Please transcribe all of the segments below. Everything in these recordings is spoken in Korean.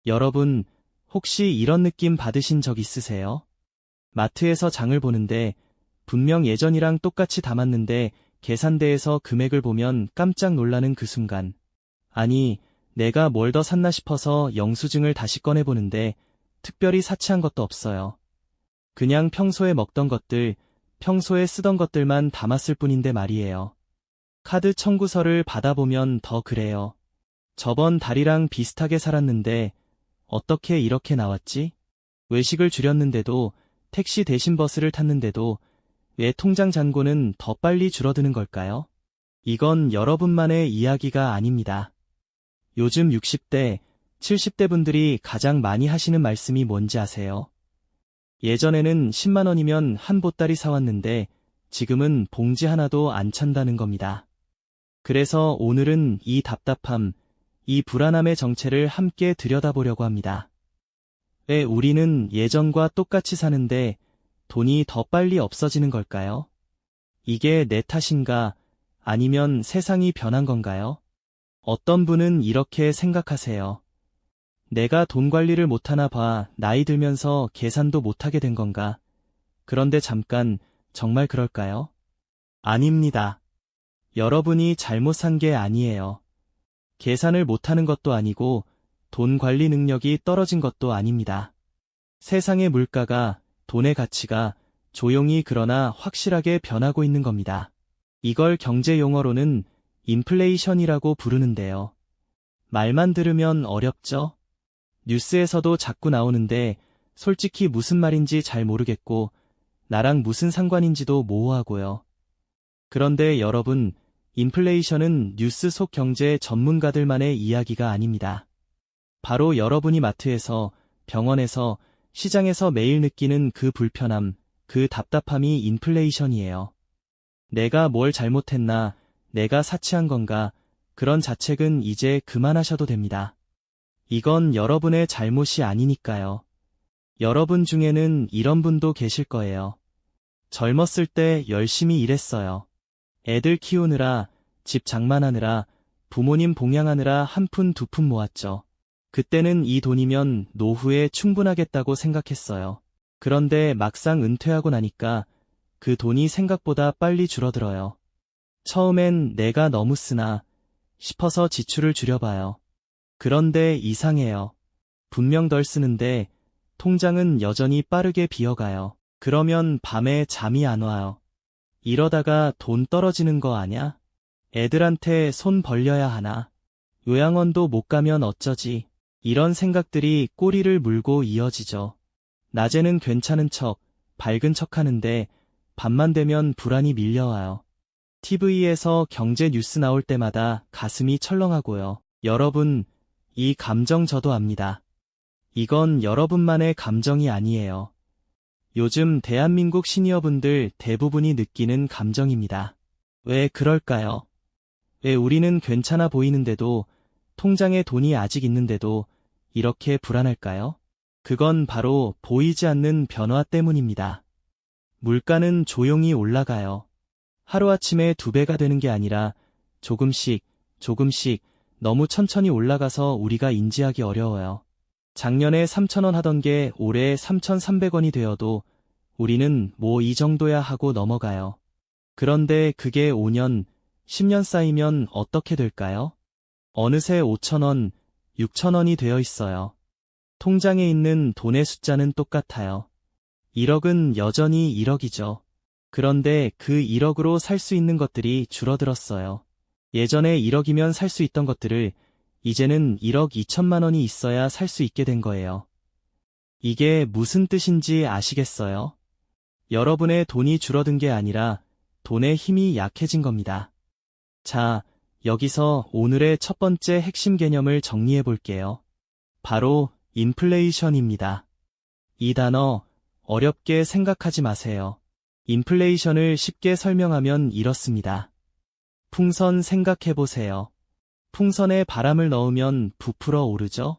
여러분, 혹시 이런 느낌 받으신 적 있으세요? 마트에서 장을 보는데 분명 예전이랑 똑같이 담았는데 계산대에서 금액을 보면 깜짝 놀라는 그 순간. 아니, 내가 뭘 더 샀나 싶어서 영수증을 다시 꺼내보는데 특별히 사치한 것도 없어요. 그냥 평소에 먹던 것들, 평소에 쓰던 것들만 담았을 뿐인데 말이에요. 카드 청구서를 받아보면 더 그래요. 저번 달이랑 비슷하게 살았는데 어떻게 이렇게 나왔지? 외식을 줄였는데도, 택시 대신 버스를 탔는데도 왜 통장 잔고는 더 빨리 줄어드는 걸까요? 이건 여러분만의 이야기가 아닙니다. 요즘 60대, 70대 분들이 가장 많이 하시는 말씀이 뭔지 아세요? 예전에는 10만 원이면 한 보따리 사왔는데 지금은 봉지 하나도 안 찬다는 겁니다. 그래서 오늘은 이 답답함, 이 불안함의 정체를 함께 들여다보려고 합니다. 왜 우리는 예전과 똑같이 사는데 돈이 더 빨리 없어지는 걸까요? 이게 내 탓인가? 아니면 세상이 변한 건가요? 어떤 분은 이렇게 생각하세요. 내가 돈 관리를 못하나 봐. 나이 들면서 계산도 못하게 된 건가? 그런데 잠깐, 정말 그럴까요? 아닙니다. 여러분이 잘못 산 게 아니에요. 계산을 못하는 것도 아니고 돈 관리 능력이 떨어진 것도 아닙니다. 세상의 물가가, 돈의 가치가 조용히 그러나 확실하게 변하고 있는 겁니다. 이걸 경제 용어로는 인플레이션이라고 부르는데요. 말만 들으면 어렵죠? 뉴스에서도 자꾸 나오는데 솔직히 무슨 말인지 잘 모르겠고 나랑 무슨 상관인지도 모호하고요. 그런데 여러분, 인플레이션은 뉴스 속 경제 전문가들만의 이야기가 아닙니다. 바로 여러분이 마트에서, 병원에서, 시장에서 매일 느끼는 그 불편함, 그 답답함이 인플레이션이에요. 내가 뭘 잘못했나, 내가 사치한 건가, 그런 자책은 이제 그만하셔도 됩니다. 이건 여러분의 잘못이 아니니까요. 여러분 중에는 이런 분도 계실 거예요. 젊었을 때 열심히 일했어요. 애들 키우느라, 집 장만하느라, 부모님 봉양하느라 한 푼 두 푼 모았죠. 그때는 이 돈이면 노후에 충분하겠다고 생각했어요. 그런데 막상 은퇴하고 나니까 그 돈이 생각보다 빨리 줄어들어요. 처음엔 내가 너무 쓰나 싶어서 지출을 줄여봐요. 그런데 이상해요. 분명 덜 쓰는데 통장은 여전히 빠르게 비어가요. 그러면 밤에 잠이 안 와요. 이러다가 돈 떨어지는 거 아냐? 애들한테 손 벌려야 하나? 요양원도 못 가면 어쩌지? 이런 생각들이 꼬리를 물고 이어지죠. 낮에는 괜찮은 척, 밝은 척 하는데 밤만 되면 불안이 밀려와요. TV에서 경제 뉴스 나올 때마다 가슴이 철렁하고요. 여러분, 이 감정 저도 압니다. 이건 여러분만의 감정이 아니에요. 요즘 대한민국 시니어분들 대부분이 느끼는 감정입니다. 왜 그럴까요? 왜 우리는 괜찮아 보이는데도, 통장에 돈이 아직 있는데도 이렇게 불안할까요? 그건 바로 보이지 않는 변화 때문입니다. 물가는 조용히 올라가요. 하루아침에 2배가 되는 게 아니라 조금씩, 조금씩 너무 천천히 올라가서 우리가 인지하기 어려워요. 작년에 3,000원 하던 게 올해 3,300원이 되어도 우리는 뭐 이 정도야 하고 넘어가요. 그런데 그게 5년, 10년 쌓이면 어떻게 될까요? 어느새 5,000원, 6,000원이 되어 있어요. 통장에 있는 돈의 숫자는 똑같아요. 1억은 여전히 1억이죠. 그런데 그 1억으로 살 수 있는 것들이 줄어들었어요. 예전에 1억이면 살 수 있던 것들을 이제는 1억 2천만 원이 있어야 살 수 있게 된 거예요. 이게 무슨 뜻인지 아시겠어요? 여러분의 돈이 줄어든 게 아니라 돈의 힘이 약해진 겁니다. 자, 여기서 오늘의 첫 번째 핵심 개념을 정리해 볼게요. 바로 인플레이션입니다. 이 단어 어렵게 생각하지 마세요. 인플레이션을 쉽게 설명하면 이렇습니다. 풍선 생각해 보세요. 풍선에 바람을 넣으면 부풀어 오르죠?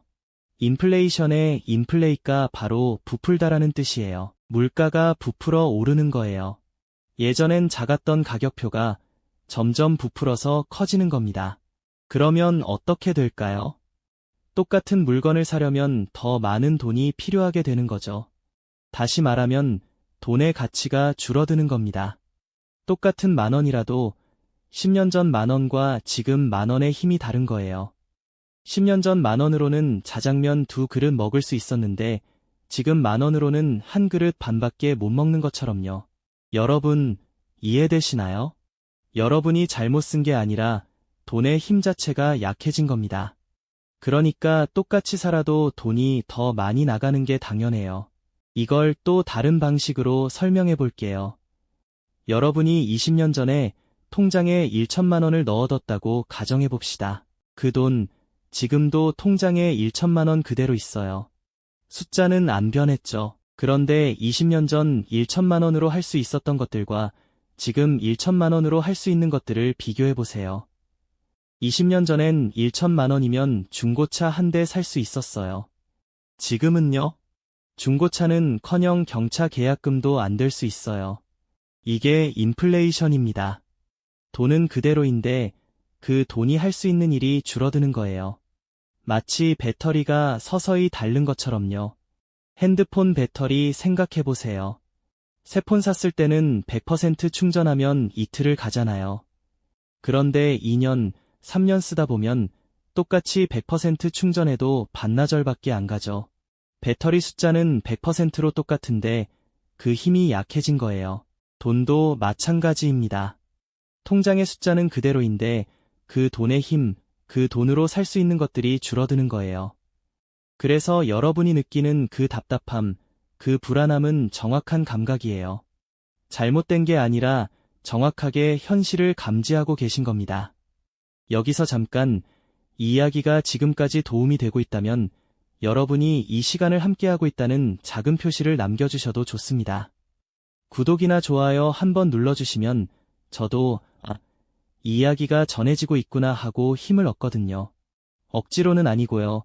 인플레이션의 인플레이가 바로 부풀다라는 뜻이에요. 물가가 부풀어 오르는 거예요. 예전엔 작았던 가격표가 점점 부풀어서 커지는 겁니다. 그러면 어떻게 될까요? 똑같은 물건을 사려면 더 많은 돈이 필요하게 되는 거죠. 다시 말하면 돈의 가치가 줄어드는 겁니다. 똑같은 10,000원이라도 10년 전 10,000원과 지금 10,000원의 힘이 다른 거예요. 10년 전 10,000원으로는 자장면 2그릇 먹을 수 있었는데 지금 10,000원으로는 한 그릇 반밖에 못 먹는 것처럼요. 여러분, 이해되시나요? 여러분이 잘못 쓴 게 아니라 돈의 힘 자체가 약해진 겁니다. 그러니까 똑같이 살아도 돈이 더 많이 나가는 게 당연해요. 이걸 또 다른 방식으로 설명해 볼게요. 여러분이 20년 전에 통장에 1천만 원을 넣어뒀다고 가정해 봅시다. 그 돈, 지금도 통장에 1천만 원 그대로 있어요. 숫자는 안 변했죠. 그런데 20년 전 1천만 원으로 할 수 있었던 것들과 지금 1천만 원으로 할 수 있는 것들을 비교해 보세요. 20년 전엔 1천만 원이면 중고차 한 대 살 수 있었어요. 지금은요? 중고차는커녕 경차 계약금도 안 될 수 있어요. 이게 인플레이션입니다. 돈은 그대로인데 그 돈이 할 수 있는 일이 줄어드는 거예요. 마치 배터리가 서서히 닳는 것처럼요. 핸드폰 배터리 생각해 보세요. 새 폰 샀을 때는 100% 충전하면 이틀을 가잖아요. 그런데 2년, 3년 쓰다 보면 똑같이 100% 충전해도 반나절밖에 안 가죠. 배터리 숫자는 100%로 똑같은데 그 힘이 약해진 거예요. 돈도 마찬가지입니다. 통장의 숫자는 그대로인데 그 돈의 힘, 그 돈으로 살 수 있는 것들이 줄어드는 거예요. 그래서 여러분이 느끼는 그 답답함, 그 불안함은 정확한 감각이에요. 잘못된 게 아니라 정확하게 현실을 감지하고 계신 겁니다. 여기서 잠깐 이 이야기가 지금까지 도움이 되고 있다면 여러분이 이 시간을 함께하고 있다는 작은 표시를 남겨주셔도 좋습니다. 구독이나 좋아요 한번 눌러주시면 저도 이 이야기가 전해지고 있구나 하고 힘을 얻거든요. 억지로는 아니고요.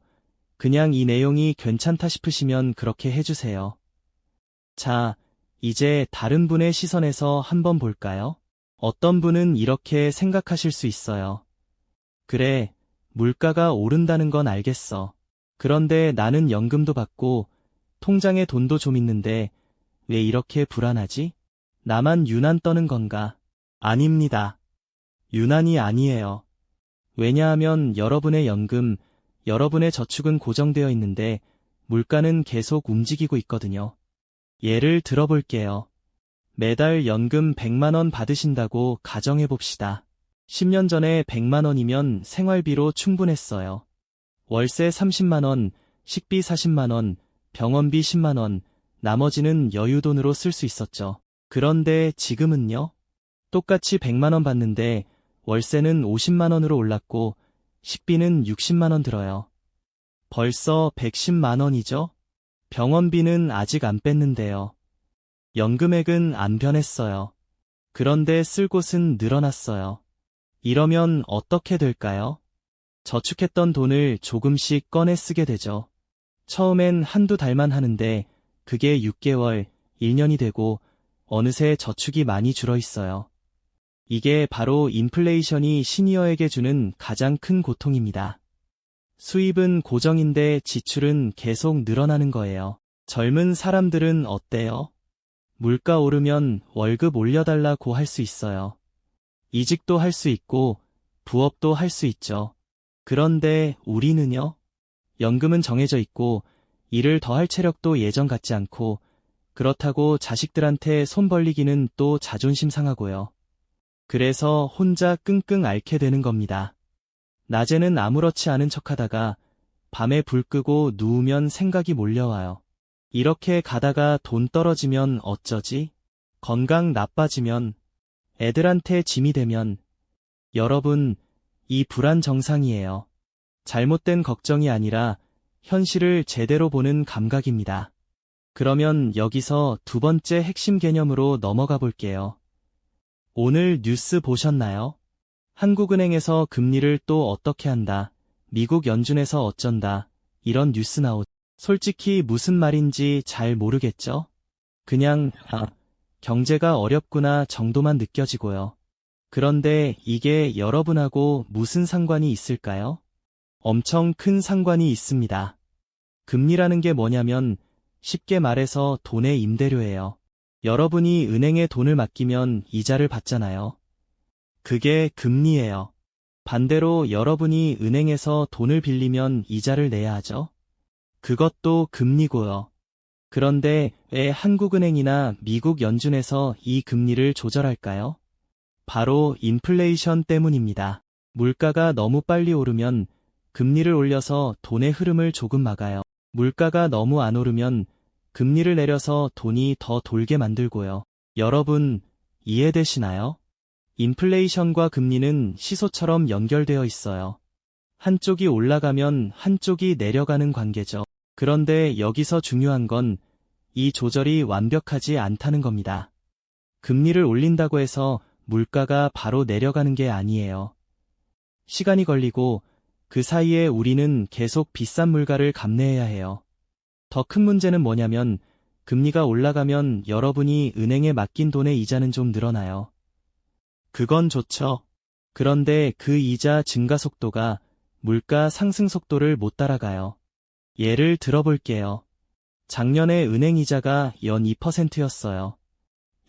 그냥 이 내용이 괜찮다 싶으시면 그렇게 해주세요. 자, 이제 다른 분의 시선에서 한번 볼까요? 어떤 분은 이렇게 생각하실 수 있어요. 그래, 물가가 오른다는 건 알겠어. 그런데 나는 연금도 받고 통장에 돈도 좀 있는데 왜 이렇게 불안하지? 나만 유난 떠는 건가? 아닙니다. 유난이 아니에요. 왜냐하면 여러분의 연금, 여러분의 저축은 고정되어 있는데 물가는 계속 움직이고 있거든요. 예를 들어볼게요. 매달 연금 100만 원 받으신다고 가정해 봅시다. 10년 전에 100만 원이면 생활비로 충분했어요. 월세 30만 원, 식비 40만 원, 병원비 10만 원, 나머지는 여유돈으로 쓸 수 있었죠. 그런데 지금은요? 똑같이 100만 원 받는데 월세는 50만 원으로 올랐고 식비는 60만 원 들어요. 벌써 110만 원이죠? 병원비는 아직 안 뺐는데요. 연금액은 안 변했어요. 그런데 쓸 곳은 늘어났어요. 이러면 어떻게 될까요? 저축했던 돈을 조금씩 꺼내 쓰게 되죠. 처음엔 한두 달만 하는데 그게 6개월, 1년이 되고 어느새 저축이 많이 줄어 있어요. 이게 바로 인플레이션이 시니어에게 주는 가장 큰 고통입니다. 수입은 고정인데 지출은 계속 늘어나는 거예요. 젊은 사람들은 어때요? 물가 오르면 월급 올려달라고 할 수 있어요. 이직도 할 수 있고 부업도 할 수 있죠. 그런데 우리는요? 연금은 정해져 있고 일을 더 할 체력도 예전 같지 않고 그렇다고 자식들한테 손 벌리기는 또 자존심 상하고요. 그래서 혼자 끙끙 앓게 되는 겁니다. 낮에는 아무렇지 않은 척하다가 밤에 불 끄고 누우면 생각이 몰려와요. 이렇게 가다가 돈 떨어지면 어쩌지? 건강 나빠지면, 애들한테 짐이 되면, 여러분, 이 불안 정상이에요. 잘못된 걱정이 아니라 현실을 제대로 보는 감각입니다. 그러면 여기서 두 번째 핵심 개념으로 넘어가 볼게요. 오늘 뉴스 보셨나요? 한국은행에서 금리를 또 어떻게 한다, 미국 연준에서 어쩐다, 이런 뉴스 나오죠. 솔직히 무슨 말인지 잘 모르겠죠? 그냥, 경제가 어렵구나 정도만 느껴지고요. 그런데 이게 여러분하고 무슨 상관이 있을까요? 엄청 큰 상관이 있습니다. 금리라는 게 뭐냐면 쉽게 말해서 돈의 임대료예요. 여러분이 은행에 돈을 맡기면 이자를 받잖아요. 그게 금리예요. 반대로 여러분이 은행에서 돈을 빌리면 이자를 내야 하죠. 그것도 금리고요. 그런데 왜 한국은행이나 미국 연준에서 이 금리를 조절할까요? 바로 인플레이션 때문입니다. 물가가 너무 빨리 오르면 금리를 올려서 돈의 흐름을 조금 막아요. 물가가 너무 안 오르면 금리를 내려서 돈이 더 돌게 만들고요. 여러분, 이해되시나요? 인플레이션과 금리는 시소처럼 연결되어 있어요. 한쪽이 올라가면 한쪽이 내려가는 관계죠. 그런데 여기서 중요한 건 이 조절이 완벽하지 않다는 겁니다. 금리를 올린다고 해서 물가가 바로 내려가는 게 아니에요. 시간이 걸리고 그 사이에 우리는 계속 비싼 물가를 감내해야 해요. 더 큰 문제는 뭐냐면 금리가 올라가면 여러분이 은행에 맡긴 돈의 이자는 좀 늘어나요. 그건 좋죠. 그런데 그 이자 증가 속도가 물가 상승 속도를 못 따라가요. 예를 들어볼게요. 작년에 은행 이자가 연 2%였어요.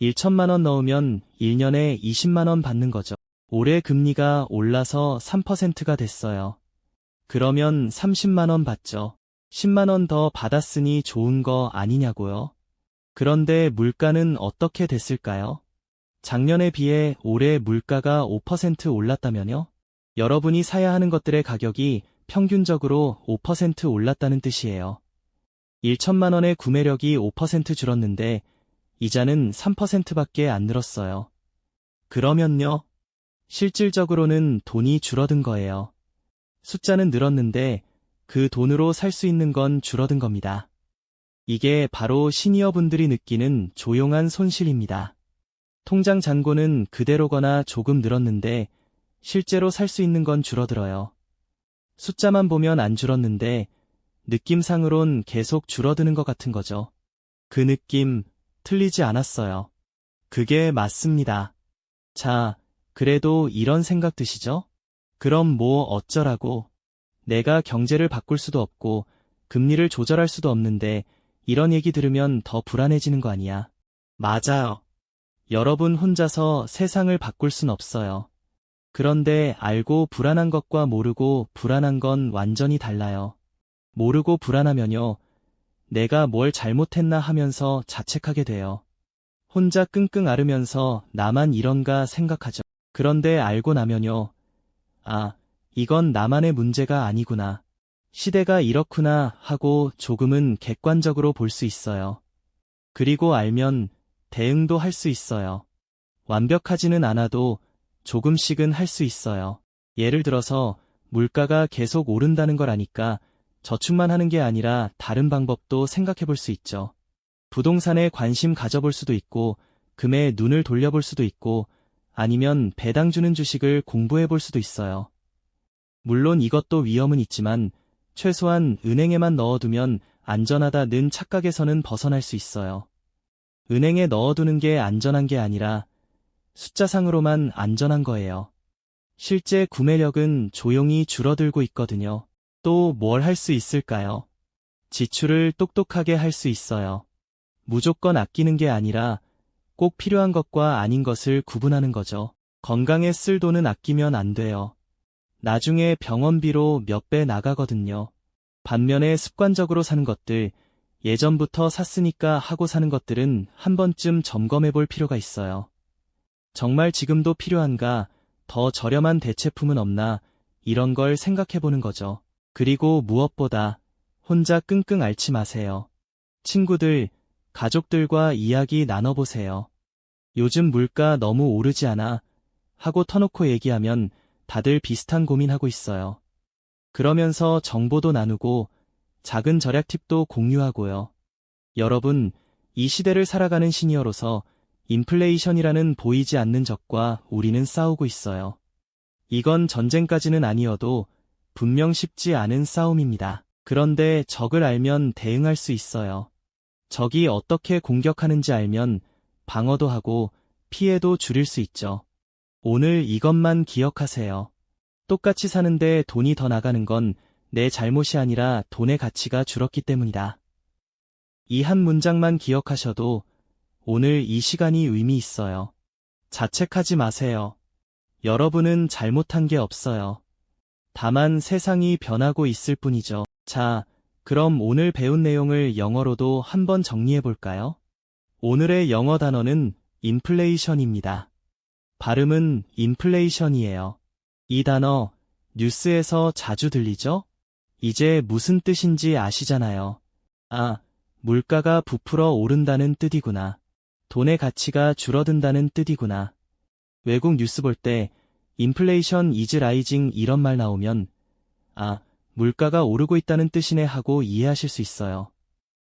1천만 원 넣으면 1년에 20만 원 받는 거죠. 올해 금리가 올라서 3%가 됐어요. 그러면 30만 원 받죠. 10만 원 더 받았으니 좋은 거 아니냐고요. 그런데 물가는 어떻게 됐을까요? 작년에 비해 올해 물가가 5% 올랐다면요? 여러분이 사야 하는 것들의 가격이 평균적으로 5% 올랐다는 뜻이에요. 1천만 원의 구매력이 5% 줄었는데 이자는 3%밖에 안 늘었어요. 그러면요? 실질적으로는 돈이 줄어든 거예요. 숫자는 늘었는데 그 돈으로 살 수 있는 건 줄어든 겁니다. 이게 바로 시니어분들이 느끼는 조용한 손실입니다. 통장 잔고는 그대로거나 조금 늘었는데 실제로 살 수 있는 건 줄어들어요. 숫자만 보면 안 줄었는데 느낌상으론 계속 줄어드는 것 같은 거죠. 그 느낌 틀리지 않았어요. 그게 맞습니다. 자, 그래도 이런 생각 드시죠? 그럼 뭐 어쩌라고? 내가 경제를 바꿀 수도 없고 금리를 조절할 수도 없는데 이런 얘기 들으면 더 불안해지는 거 아니야? 맞아요. 여러분 혼자서 세상을 바꿀 순 없어요. 그런데 알고 불안한 것과 모르고 불안한 건 완전히 달라요. 모르고 불안하면요. 내가 뭘 잘못했나 하면서 자책하게 돼요. 혼자 끙끙 앓으면서 나만 이런가 생각하죠. 그런데 알고 나면요. 아, 이건 나만의 문제가 아니구나. 시대가 이렇구나 하고 조금은 객관적으로 볼 수 있어요. 그리고 알면 대응도 할 수 있어요. 완벽하지는 않아도 조금씩은 할 수 있어요. 예를 들어서 물가가 계속 오른다는 걸 아니까 저축만 하는 게 아니라 다른 방법도 생각해 볼 수 있죠. 부동산에 관심 가져볼 수도 있고, 금에 눈을 돌려볼 수도 있고, 아니면 배당 주는 주식을 공부해 볼 수도 있어요. 물론 이것도 위험은 있지만, 최소한 은행에만 넣어두면 안전하다는 착각에서는 벗어날 수 있어요. 은행에 넣어두는 게 안전한 게 아니라 숫자상으로만 안전한 거예요. 실제 구매력은 조용히 줄어들고 있거든요. 또 뭘 할 수 있을까요? 지출을 똑똑하게 할 수 있어요. 무조건 아끼는 게 아니라 꼭 필요한 것과 아닌 것을 구분하는 거죠. 건강에 쓸 돈은 아끼면 안 돼요. 나중에 병원비로 몇 배 나가거든요. 반면에 습관적으로 사는 것들, 예전부터 샀으니까 하고 사는 것들은 한 번쯤 점검해 볼 필요가 있어요. 정말 지금도 필요한가, 더 저렴한 대체품은 없나, 이런 걸 생각해 보는 거죠. 그리고 무엇보다 혼자 끙끙 앓지 마세요. 친구들, 가족들과 이야기 나눠보세요. 요즘 물가 너무 오르지 않아? 하고 터놓고 얘기하면 다들 비슷한 고민하고 있어요. 그러면서 정보도 나누고 작은 절약 팁도 공유하고요. 여러분, 이 시대를 살아가는 시니어로서 인플레이션이라는 보이지 않는 적과 우리는 싸우고 있어요. 이건 전쟁까지는 아니어도 분명 쉽지 않은 싸움입니다. 그런데 적을 알면 대응할 수 있어요. 적이 어떻게 공격하는지 알면 방어도 하고 피해도 줄일 수 있죠. 오늘 이것만 기억하세요. 똑같이 사는데 돈이 더 나가는 건 내 잘못이 아니라 돈의 가치가 줄었기 때문이다. 이 한 문장만 기억하셔도 오늘 이 시간이 의미 있어요. 자책하지 마세요. 여러분은 잘못한 게 없어요. 다만 세상이 변하고 있을 뿐이죠. 자, 그럼 오늘 배운 내용을 영어로도 한번 정리해 볼까요? 오늘의 영어 단어는 인플레이션입니다. 발음은 인플레이션이에요. 이 단어 뉴스에서 자주 들리죠? 이제 무슨 뜻인지 아시잖아요. 아, 물가가 부풀어 오른다는 뜻이구나. 돈의 가치가 줄어든다는 뜻이구나. 외국 뉴스 볼 때 인플레이션 is rising 이런 말 나오면 아, 물가가 오르고 있다는 뜻이네 하고 이해하실 수 있어요.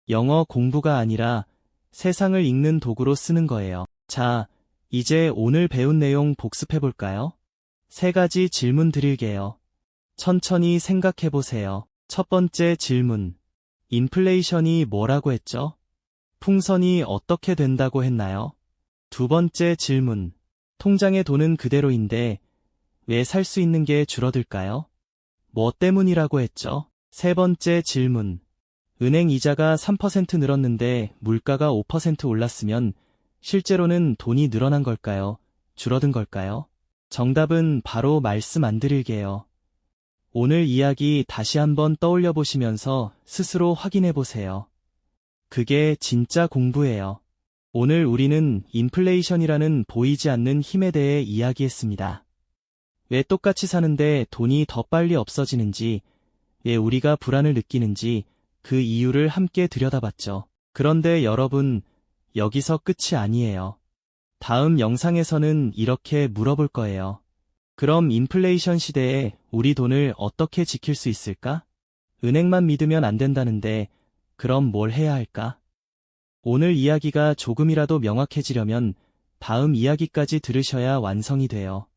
영어 공부가 아니라 세상을 읽는 도구로 쓰는 거예요. 자, 이제 오늘 배운 내용 복습해 볼까요? 3가지 질문 드릴게요. 천천히 생각해 보세요. 첫 번째 질문. 인플레이션이 뭐라고 했죠? 풍선이 어떻게 된다고 했나요? 두 번째 질문. 통장에 돈은 그대로인데 왜 살 수 있는 게 줄어들까요? 뭐 때문이라고 했죠? 세 번째 질문. 은행 이자가 3% 늘었는데 물가가 5% 올랐으면 실제로는 돈이 늘어난 걸까요? 줄어든 걸까요? 정답은 바로 말씀 안 드릴게요. 오늘 이야기 다시 한번 떠올려 보시면서 스스로 확인해 보세요. 그게 진짜 공부예요. 오늘 우리는 인플레이션이라는 보이지 않는 힘에 대해 이야기했습니다. 왜 똑같이 사는데 돈이 더 빨리 없어지는지, 왜 우리가 불안을 느끼는지 그 이유를 함께 들여다봤죠. 그런데 여러분, 여기서 끝이 아니에요. 다음 영상에서는 이렇게 물어볼 거예요. 그럼 인플레이션 시대에 우리 돈을 어떻게 지킬 수 있을까? 은행만 믿으면 안 된다는데 그럼 뭘 해야 할까? 오늘 이야기가 조금이라도 명확해지려면 다음 이야기까지 들으셔야 완성이 돼요.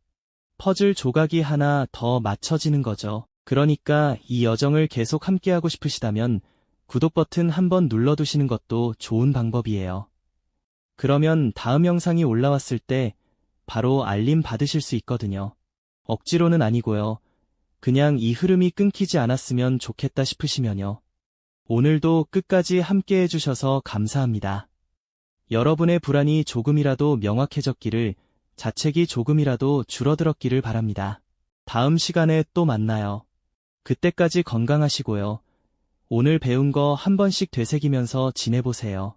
퍼즐 조각이 하나 더 맞춰지는 거죠. 그러니까 이 여정을 계속 함께하고 싶으시다면 구독 버튼 한번 눌러두시는 것도 좋은 방법이에요. 그러면 다음 영상이 올라왔을 때 바로 알림 받으실 수 있거든요. 억지로는 아니고요. 그냥 이 흐름이 끊기지 않았으면 좋겠다 싶으시면요. 오늘도 끝까지 함께 해주셔서 감사합니다. 여러분의 불안이 조금이라도 명확해졌기를, 자책이 조금이라도 줄어들었기를 바랍니다. 다음 시간에 또 만나요. 그때까지 건강하시고요. 오늘 배운 거 한 번씩 되새기면서 지내보세요.